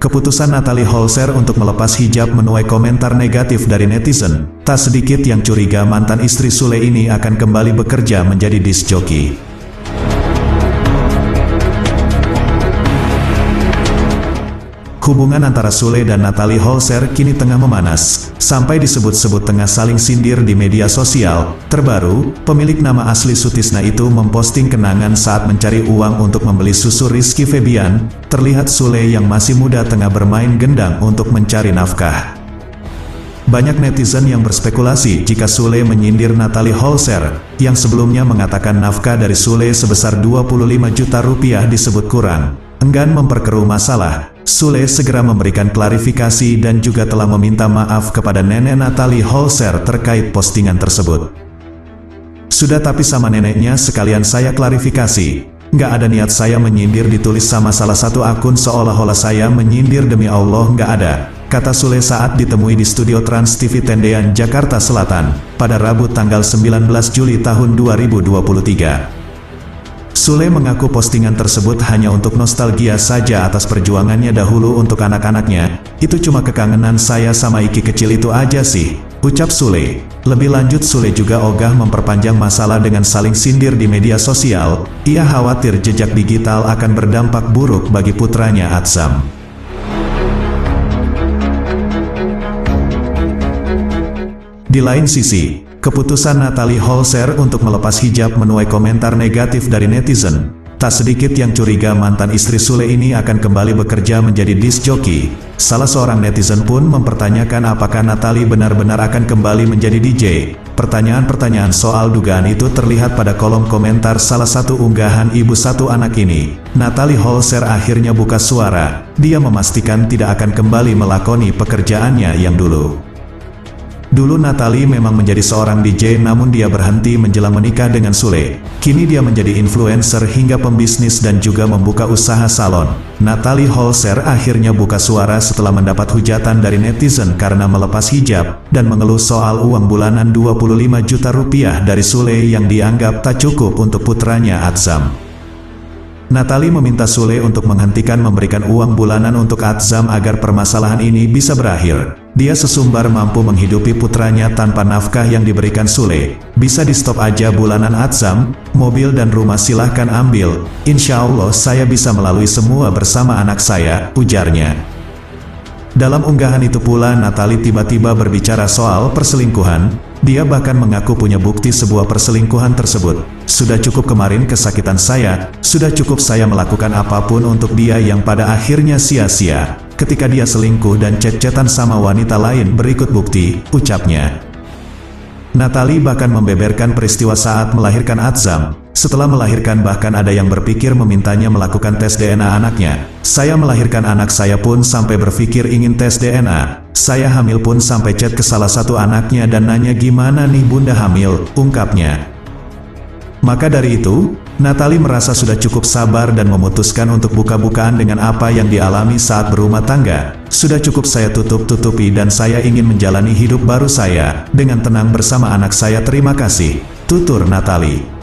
keputusan Natalie Holzer untuk melepas hijab menuai komentar negatif dari netizen. Tak sedikit yang curiga mantan istri Sule ini akan kembali bekerja menjadi disc jockey. Hubungan antara Sule dan Natalie Holzer kini tengah memanas, sampai disebut-sebut tengah saling sindir di media sosial. Terbaru, pemilik nama asli Sutisna itu memposting kenangan saat mencari uang untuk membeli susu Rizky Febian. Terlihat Sule yang masih muda tengah bermain gendang untuk mencari nafkah. Banyak netizen yang berspekulasi jika Sule menyindir Natalie Holzer, yang sebelumnya mengatakan nafkah dari Sule sebesar 25 juta rupiah disebut kurang. Enggan memperkeruh masalah, Sule segera memberikan klarifikasi dan juga telah meminta maaf kepada nenek Natalie Holzer terkait postingan tersebut. Sudah, tapi sama neneknya sekalian saya klarifikasi. Nggak ada niat saya menyindir, ditulis sama salah satu akun seolah-olah saya menyindir, demi Allah nggak ada, kata Sule saat ditemui di studio Trans TV Tendean, Jakarta Selatan, pada Rabu tanggal 19 Juli tahun 2023. Sule mengaku postingan tersebut hanya untuk nostalgia saja atas perjuangannya dahulu untuk anak-anaknya. Itu cuma kekangenan saya sama Iki kecil itu aja sih, ucap Sule. Lebih lanjut, Sule juga ogah memperpanjang masalah dengan saling sindir di media sosial. Ia khawatir jejak digital akan berdampak buruk bagi putranya Atzam. Di lain sisi, keputusan Natalie Holzer untuk melepas hijab menuai komentar negatif dari netizen. Tak sedikit yang curiga mantan istri Sule ini akan kembali bekerja menjadi disc jockey. Salah seorang netizen pun mempertanyakan apakah Natalie benar-benar akan kembali menjadi DJ. Pertanyaan-pertanyaan soal dugaan itu terlihat pada kolom komentar salah satu unggahan ibu satu anak ini. Natalie Holzer akhirnya buka suara. Dia memastikan tidak akan kembali melakoni pekerjaannya yang dulu. Dulu Natalie memang menjadi seorang DJ, namun dia berhenti menjelang menikah dengan Sule. Kini dia menjadi influencer hingga pembisnis dan juga membuka usaha salon. Natalie Holzer akhirnya buka suara setelah mendapat hujatan dari netizen karena melepas hijab dan mengeluh soal uang bulanan 25 juta rupiah dari Sule yang dianggap tak cukup untuk putranya Atzam. Natalie meminta Sule untuk menghentikan memberikan uang bulanan untuk Atzam agar permasalahan ini bisa berakhir. Dia sesumbar mampu menghidupi putranya tanpa nafkah yang diberikan Sule. Bisa di stop aja bulanan Atzam, mobil dan rumah silahkan ambil. Insya Allah saya bisa melalui semua bersama anak saya, ujarnya. Dalam unggahan itu pula Natalie tiba-tiba berbicara soal perselingkuhan. Dia bahkan mengaku punya bukti sebuah perselingkuhan tersebut. Sudah cukup kemarin kesakitan saya, sudah cukup saya melakukan apapun untuk dia yang pada akhirnya sia-sia. Ketika dia selingkuh dan chat-chatan sama wanita lain, berikut bukti, ucapnya. Natalie bahkan membeberkan peristiwa saat melahirkan Atzam. Setelah melahirkan bahkan ada yang berpikir memintanya melakukan tes DNA anaknya. Saya melahirkan anak saya pun sampai berpikir ingin tes DNA. Saya hamil pun sampai chat ke salah satu anaknya dan nanya gimana nih bunda hamil, ungkapnya. Maka dari itu, Natalie merasa sudah cukup sabar dan memutuskan untuk buka-bukaan dengan apa yang dialami saat berumah tangga. Sudah cukup saya tutup-tutupi dan saya ingin menjalani hidup baru saya dengan tenang bersama anak saya. Terima kasih, tutur Natalie.